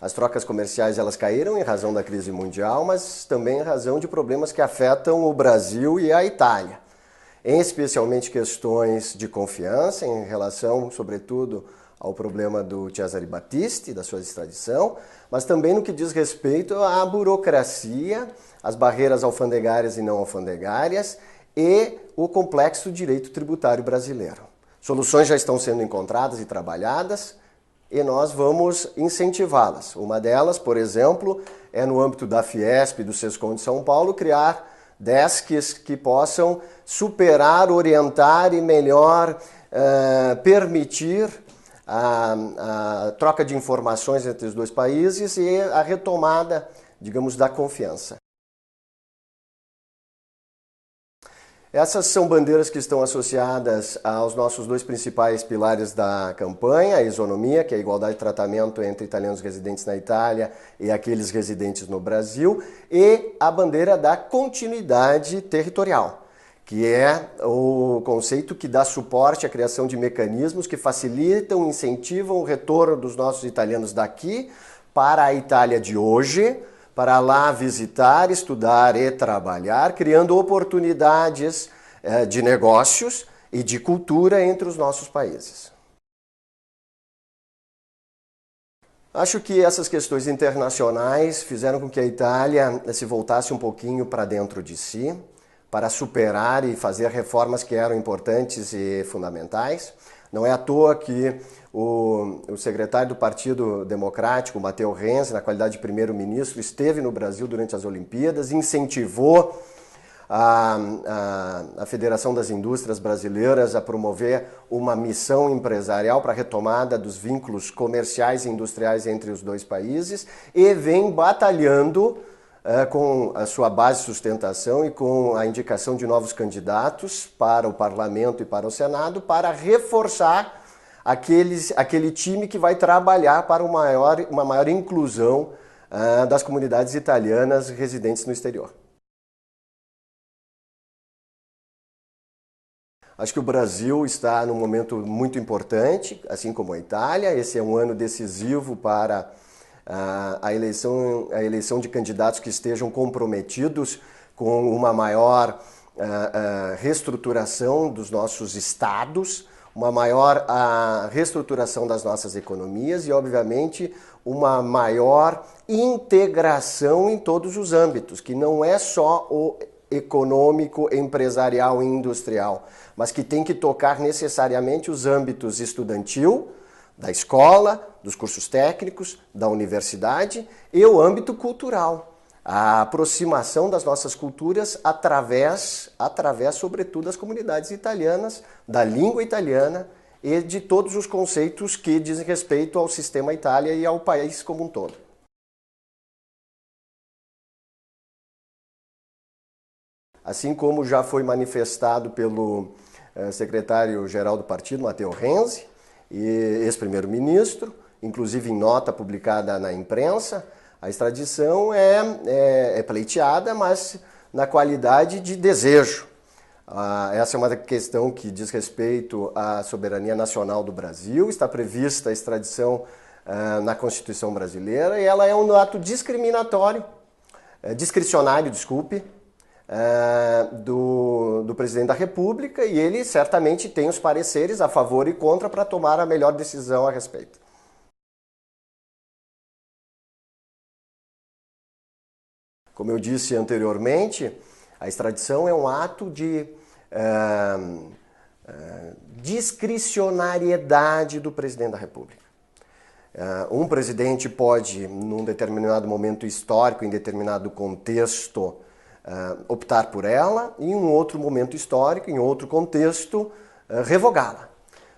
As trocas comerciais elas caíram em razão da crise mundial, mas também em razão de problemas que afetam o Brasil e a Itália, em especialmente questões de confiança em relação, sobretudo, ao problema do Cesare Battisti, da sua extradição, mas também no que diz respeito à burocracia, às barreiras alfandegárias e não alfandegárias e o complexo direito tributário brasileiro. Soluções já estão sendo encontradas e trabalhadas, e nós vamos incentivá-las. Uma delas, por exemplo, é no âmbito da Fiesp, do SESCOM de São Paulo, criar desks que possam superar, orientar e melhor permitir a troca de informações entre os dois países e a retomada, digamos, da confiança. Essas são bandeiras que estão associadas aos nossos dois principais pilares da campanha, a isonomia, que é a igualdade de tratamento entre italianos residentes na Itália e aqueles residentes no Brasil, e a bandeira da continuidade territorial, que é o conceito que dá suporte à criação de mecanismos que facilitam, incentivam o retorno dos nossos italianos daqui para a Itália de hoje, para lá visitar, estudar e trabalhar, criando oportunidades de negócios e de cultura entre os nossos países. Acho que essas questões internacionais fizeram com que a Itália se voltasse um pouquinho para dentro de si, para superar e fazer reformas que eram importantes e fundamentais. Não é à toa que o secretário do Partido Democrático, Matteo Renzi, na qualidade de primeiro-ministro, esteve no Brasil durante as Olimpíadas, incentivou a Federação das Indústrias Brasileiras a promover uma missão empresarial para a retomada dos vínculos comerciais e industriais entre os dois países e vem batalhando com a sua base de sustentação e com a indicação de novos candidatos para o Parlamento e para o Senado para reforçar aquele time que vai trabalhar para uma maior inclusão das comunidades italianas residentes no exterior. Acho que o Brasil está num momento muito importante, assim como a Itália. Esse é um ano decisivo para a eleição de candidatos que estejam comprometidos com uma maior reestruturação dos nossos estados, uma maior reestruturação das nossas economias e, obviamente, uma maior integração em todos os âmbitos, que não é só o econômico, empresarial e industrial, mas que tem que tocar necessariamente os âmbitos estudantil, da escola, dos cursos técnicos, da universidade e o âmbito cultural. A aproximação das nossas culturas através sobretudo, das comunidades italianas, da língua italiana e de todos os conceitos que dizem respeito ao sistema Itália e ao país como um todo. Assim como já foi manifestado pelo secretário-geral do partido, Matteo Renzi, e ex-primeiro-ministro, inclusive em nota publicada na imprensa, a extradição é pleiteada, mas na qualidade de desejo. Essa é uma questão que diz respeito à soberania nacional do Brasil, está prevista a extradição na Constituição brasileira e ela é um ato discricionário, do presidente da República e ele certamente tem os pareceres a favor e contra para tomar a melhor decisão a respeito. Como eu disse anteriormente, a extradição é um ato de discricionariedade do presidente da República. Um presidente pode, num determinado momento histórico, em determinado contexto, optar por ela e em um outro momento histórico, em outro contexto, revogá-la.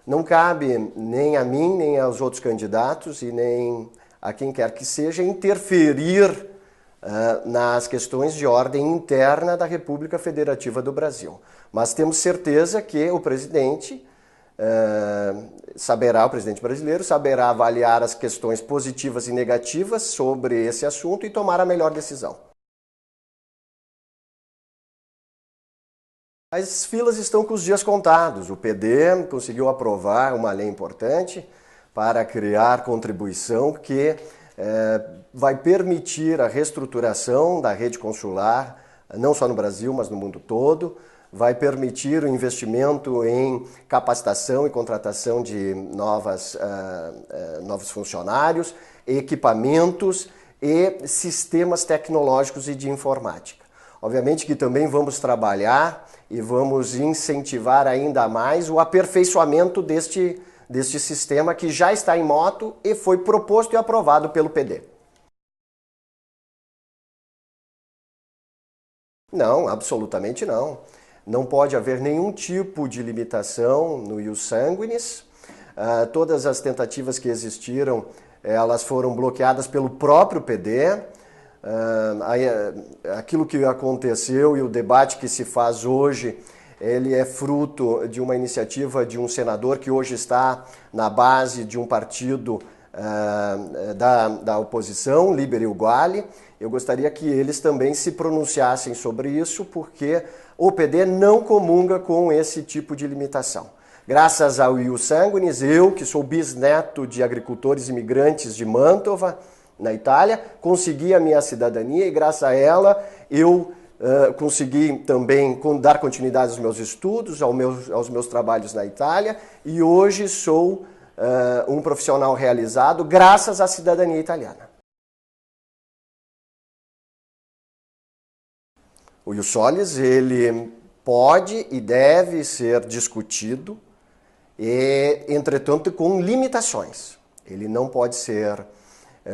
Não cabe nem a mim, nem aos outros candidatos e nem a quem quer que seja interferir nas questões de ordem interna da República Federativa do Brasil. Mas temos certeza que o presidente o presidente brasileiro saberá avaliar as questões positivas e negativas sobre esse assunto e tomar a melhor decisão. As filas estão com os dias contados. O PD conseguiu aprovar uma lei importante para criar contribuição que vai permitir a reestruturação da rede consular, não só no Brasil, mas no mundo todo, vai permitir o investimento em capacitação e contratação de novos funcionários, equipamentos e sistemas tecnológicos e de informática. Obviamente que também vamos trabalhar e vamos incentivar ainda mais o aperfeiçoamento deste sistema que já está em moto e foi proposto e aprovado pelo PD. Não, absolutamente não. Não pode haver nenhum tipo de limitação no ius sanguinis. Todas as tentativas que existiram, elas foram bloqueadas pelo próprio PD. Aquilo que aconteceu e o debate que se faz hoje, ele é fruto de uma iniciativa de um senador que hoje está na base de um partido da oposição, Liberi Uguali. Eu gostaria que eles também se pronunciassem sobre isso, porque o PD não comunga com esse tipo de limitação. Graças ao ius sanguinis, eu, que sou bisneto de agricultores imigrantes de Mantova, na Itália, consegui a minha cidadania e graças a ela eu consegui também dar continuidade aos meus estudos, aos meus trabalhos na Itália e hoje sou um profissional realizado graças à cidadania italiana. O ius solis, ele pode e deve ser discutido, entretanto com limitações. Ele não pode ser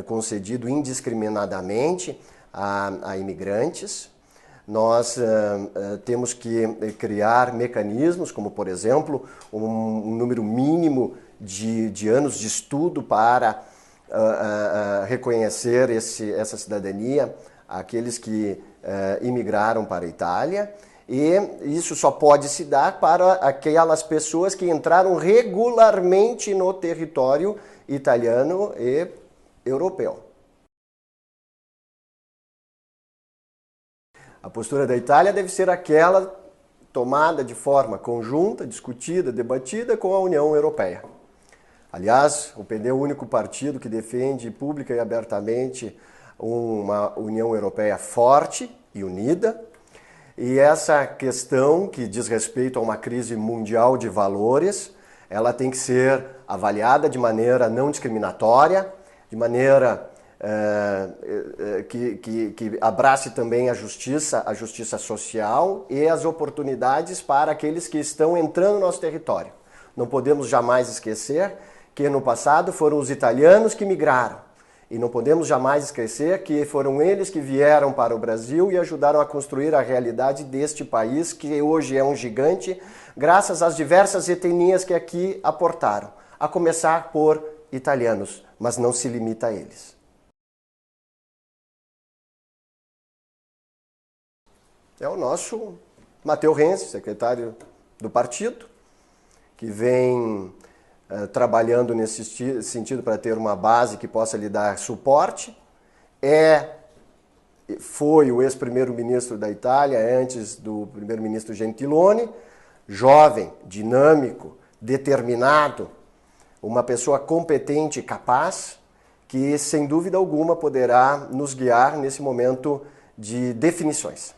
concedido indiscriminadamente a imigrantes. Nós temos que criar mecanismos, como por exemplo, um número mínimo de anos de estudo para reconhecer essa cidadania àqueles que imigraram para a Itália. E isso só pode se dar para aquelas pessoas que entraram regularmente no território italiano e europeu. A postura da Itália deve ser aquela tomada de forma conjunta, discutida, debatida com a União Europeia. Aliás, o PD é o único partido que defende pública e abertamente uma União Europeia forte e unida. E essa questão que diz respeito a uma crise mundial de valores, ela tem que ser avaliada de maneira não discriminatória, de maneira que abrace também a justiça social e as oportunidades para aqueles que estão entrando no nosso território. Não podemos jamais esquecer que no passado foram os italianos que migraram. E não podemos jamais esquecer que foram eles que vieram para o Brasil e ajudaram a construir a realidade deste país, que hoje é um gigante, graças às diversas etnias que aqui aportaram. A começar por italianos, mas não se limita a eles. É o nosso Matteo Renzi, secretário do partido, que vem trabalhando nesse sentido para ter uma base que possa lhe dar suporte. Foi o ex-primeiro-ministro da Itália, antes do primeiro-ministro Gentiloni, jovem, dinâmico, determinado, uma pessoa competente e capaz, que sem dúvida alguma poderá nos guiar nesse momento de definições.